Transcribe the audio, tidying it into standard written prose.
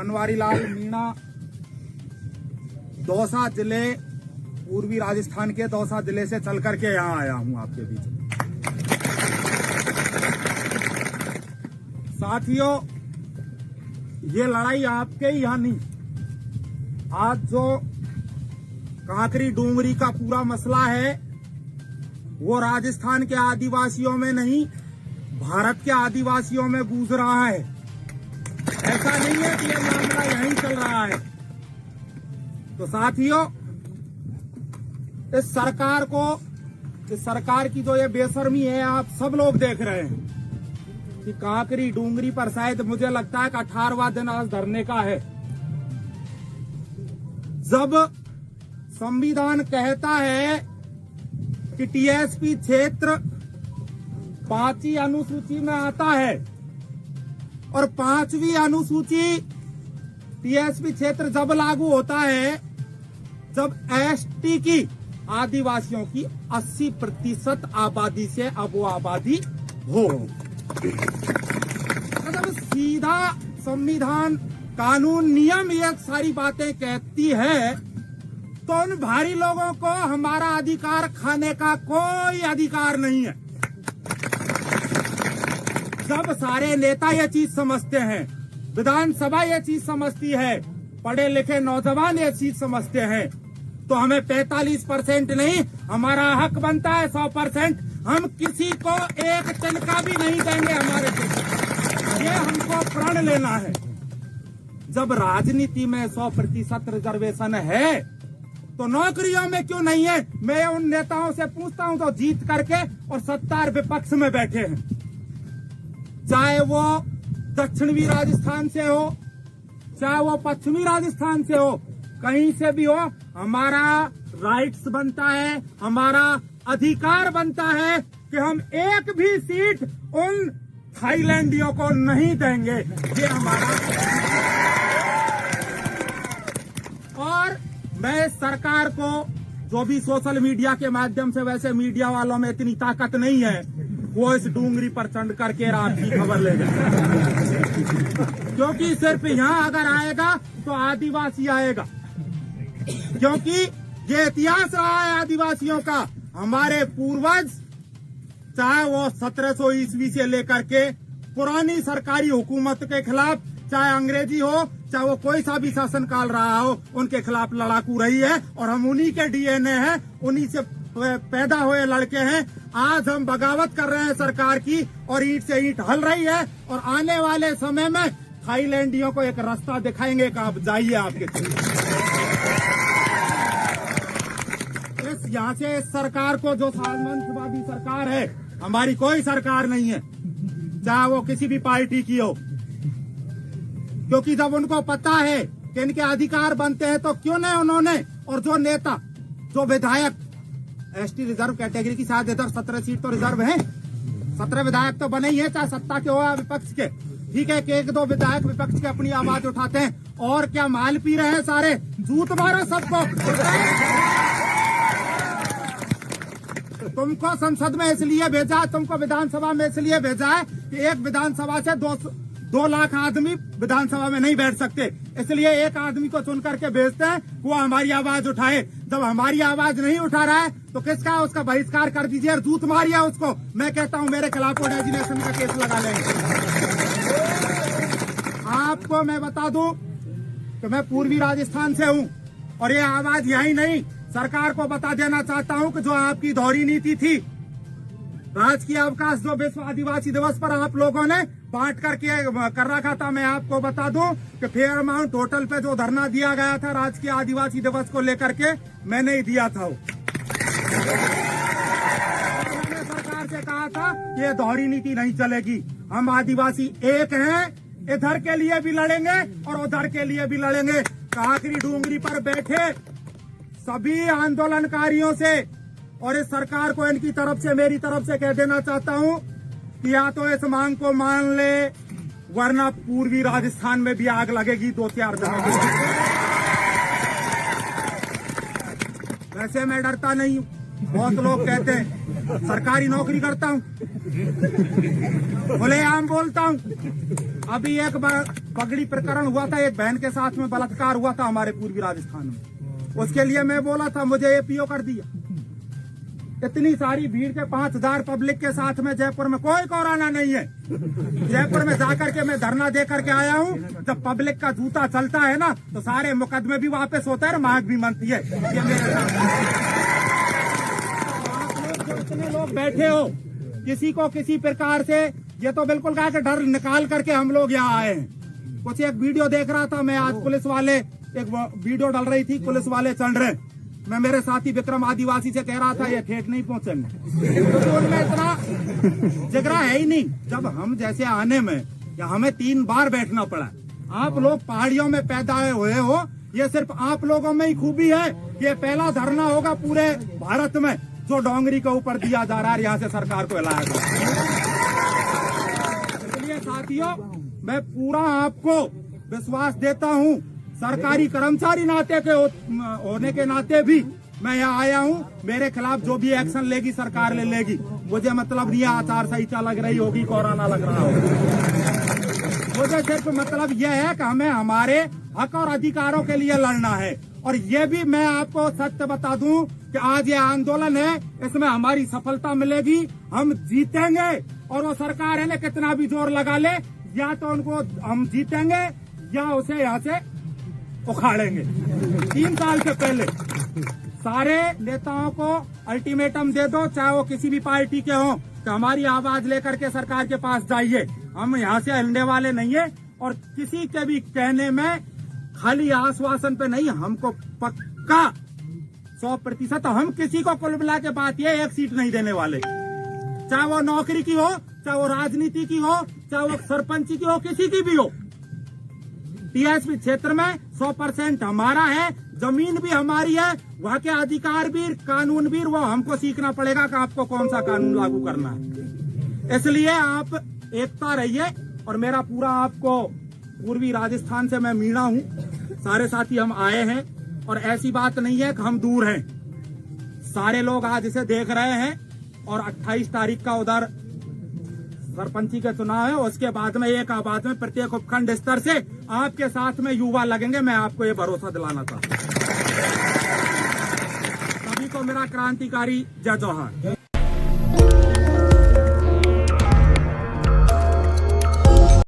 बनवारी लाल मीणा, दौसा जिले, पूर्वी राजस्थान के दौसा जिले से चल करके यहाँ आया हूँ आपके बीच। साथियों, ये लड़ाई आपके ही यहाँ नहीं, आज जो कांकरी डूंगरी का पूरा मसला है वो राजस्थान के आदिवासियों में नहीं, भारत के आदिवासियों में गूंज रहा है। ऐसा नहीं है कि ये मामला यहीं चल रहा है। तो साथियों, इस सरकार की जो ये बेशर्मी है आप सब लोग देख रहे हैं कि कांकरी डूंगरी पर शायद मुझे लगता है कि 18वां दिन आज धरने का है। जब संविधान कहता है कि टीएसपी क्षेत्र 5वीं अनुसूची में आता है और 5वीं अनुसूची टीएसपी क्षेत्र जब लागू होता है जब एसटी की आदिवासियों की 80% आबादी से अब वो आबादी हो। मतलब सीधा संविधान, कानून, नियम ये सारी बातें कहती है तो उन भारी लोगों को हमारा अधिकार खाने का कोई अधिकार नहीं है। जब सारे नेता ये चीज समझते हैं, विधानसभा ये चीज समझती है, पढ़े लिखे नौजवान ये चीज समझते हैं, तो हमें 45% नहीं, हमारा हक बनता है 100%। हम किसी को एक तिनका भी नहीं देंगे हमारे से, ये हमको प्रण लेना है। जब राजनीति में 100% रिजर्वेशन है तो नौकरियों में क्यों नहीं है? मैं उन नेताओं से पूछता हूं जो जीत करके और सत्तार विपक्ष में बैठे हैं, चाहे वो दक्षिणी राजस्थान से हो, चाहे वो पश्चिमी राजस्थान से हो, कहीं से भी हो, हमारा राइट्स बनता है, हमारा अधिकार बनता है कि हम एक भी सीट उन थाईलैंडियों को नहीं देंगे। ये हमारा। और मैं सरकार को, जो भी सोशल मीडिया के माध्यम से, वैसे मीडिया वालों में इतनी ताकत नहीं है, वो इस डूंगरी पर चढ़ करके रात की खबर लेगा, क्योंकि सिर्फ यहाँ अगर आएगा तो आदिवासी आएगा, क्योंकि ये इतिहास रहा है आदिवासियों का। हमारे पूर्वज, चाहे वो 1700 ईस्वी से लेकर के पुरानी सरकारी हुकूमत के खिलाफ, चाहे अंग्रेजी हो, चाहे वो कोई सा भी शासनकाल रहा हो, उनके खिलाफ लड़ाकू रही है और हम उन्हीं के डीएनए हैं, उन्हीं से पैदा हुए लड़के हैं। आज हम बगावत कर रहे हैं सरकार की और ईंट से ईंट हल रही है और आने वाले समय में थाईलैंडियों को एक रास्ता दिखाएंगे कि आप जाइए आपके। यहाँ से इस सरकार को, जो सामंतवादी सरकार है, हमारी कोई सरकार नहीं है, चाहे वो किसी भी पार्टी की हो, क्योंकि जब उनको पता है कि इनके अधिकार बनते हैं तो क्यों नहीं उन्होंने, और जो नेता, जो विधायक एसटी रिजर्व कैटेगरी की, शायद इधर 17 सीट तो रिजर्व है, 17 विधायक तो बने ही है, चाहे सत्ता के हो या विपक्ष के। ठीक है कि 1-2 विधायक विपक्ष के अपनी आवाज उठाते हैं, और क्या माल पी रहे हैं सारे, जूत मारो सबको। तुमको संसद में इसलिए भेजा है, तुमको विधानसभा में इसलिए भेजा है कि एक विधानसभा से 2 लाख आदमी विधानसभा में नहीं बैठ सकते, इसलिए एक आदमी को चुन करके भेजते हैं, वो हमारी आवाज उठाए। जब हमारी आवाज नहीं उठा रहा है तो किसका, उसका बहिष्कार कर दीजिए और जूत मारिए उसको। मैं कहता हूं मेरे खिलाफ डेजिग्नेशन का केस लगा लेंगे। आपको मैं बता दूं कि मैं पूर्वी राजस्थान से हूं और ये आवाज यही नहीं, सरकार को बता देना चाहता हूं कि जो आपकी दोहरी नीति थी, राजकीय अवकाश जो विश्व आदिवासी दिवस पर आप लोगों ने बांट करके कर रखा था, मैं आपको बता दूं कि फेयर अमाउंट होटल पे जो धरना दिया गया था राजकीय आदिवासी दिवस को लेकर के, मैंने ही दिया था। मैंने सरकार से कहा था ये दोहरी नीति नहीं चलेगी, हम आदिवासी एक हैं, इधर के लिए भी लड़ेंगे और उधर के लिए भी लड़ेंगे। कांकरी डूंगरी पर बैठे सभी आंदोलनकारियों से और इस सरकार को, इनकी तरफ से, मेरी तरफ से कह देना चाहता हूं कि या तो इस मांग को मान ले, वरना पूर्वी राजस्थान में भी आग लगेगी 2-4 दिनों में। वैसे मैं डरता नहीं हूं, बहुत लोग कहते हैं सरकारी नौकरी करता हूँ, खुलेआम बोलता हूँ। अभी एक बार पगड़ी प्रकरण हुआ था, एक बहन के साथ में बलात्कार हुआ था हमारे पूर्वी राजस्थान में। उसके लिए मैं बोला था, मुझे ये पीओ कर दिया। इतनी सारी भीड़ के 5000 पब्लिक के साथ में जयपुर में कोई कोरोना नहीं है। जयपुर में जाकर के मैं धरना दे करके आया हूँ। जब पब्लिक का जूता चलता है ना, तो सारे मुकदमे भी वापस होता है, मांग भी मनती है। ये मेरे आप लोग इतने लोग बैठे हो, किसी को किसी प्रकार से ये तो बिल्कुल कहा कि डर निकाल करके हम लोग यहाँ आए हैं। कुछ एक वीडियो देख रहा था मैं आज, पुलिस वाले एक वीडियो डाल रही थी, पुलिस वाले चढ़ रहे। मैं मेरे साथी विक्रम आदिवासी से कह रहा था ये ठेठ नहीं पहुंचेंगे, तो उनमें इतना जिगरा है ही नहीं। जब हम जैसे आने में या हमें 3 बार बैठना पड़ा। आप लोग पहाड़ियों में पैदा हुए हो, ये सिर्फ आप लोगों में ही खूबी है। ये पहला धरना होगा पूरे भारत में जो डोंगरी के ऊपर दिया जा रहा है, यहाँ से सरकार को हिलाया जा रहा है। इसलिए साथियों, मैं पूरा आपको विश्वास देता हूँ, सरकारी कर्मचारी नाते के होने के नाते भी मैं यहाँ आया हूँ। मेरे खिलाफ जो भी एक्शन लेगी सरकार ले लेगी। मुझे मतलब नहीं आचार संहिता लग रही होगी, कोरोना लग रहा होगा। मुझे सिर्फ मतलब यह है कि हमें हमारे हक और अधिकारों के लिए लड़ना है। और ये भी मैं आपको सत्य बता दूं कि आज ये आंदोलन है, इसमें हमारी सफलता मिलेगी, हम जीतेंगे। और वो सरकार है ना कितना भी जोर लगा ले, या तो उनको हम जीतेंगे या उसे यहाँ से उखाड़ेंगे। 3 साल से पहले सारे नेताओं को अल्टीमेटम दे दो, चाहे वो किसी भी पार्टी के हों, कि हमारी आवाज लेकर के सरकार के पास जाइए। हम यहाँ से हिलने वाले नहीं है। और किसी के भी कहने में खाली आश्वासन पे नहीं, हमको पक्का 100% हम किसी को कुल मिला के बात ये 1 सीट नहीं देने वाले। चाहे वो नौकरी की हो, चाहे वो राजनीति की हो, चाहे वो सरपंची की हो, किसी की भी हो। टीएसपी क्षेत्र में 100% हमारा है, जमीन भी हमारी है, वहाँ के अधिकार भी, कानून भी, वो हमको सीखना पड़ेगा कि आपको कौन सा कानून लागू करना है। इसलिए आप एकता रहिए। और मेरा पूरा आपको पूर्वी राजस्थान से मैं मीणा हूँ, सारे साथी हम आए हैं। और ऐसी बात नहीं है कि हम दूर हैं, सारे लोग आज इसे देख रहे हैं। और 28 तारीख का उधर सरपंची का चुनाव है, उसके बाद में एक आबाद में प्रत्येक उपखंड स्तर से आपके साथ में युवा लगेंगे। मैं आपको ये भरोसा दिलाना चाहता हूँ। सभी को मेरा क्रांतिकारी जय जोहार।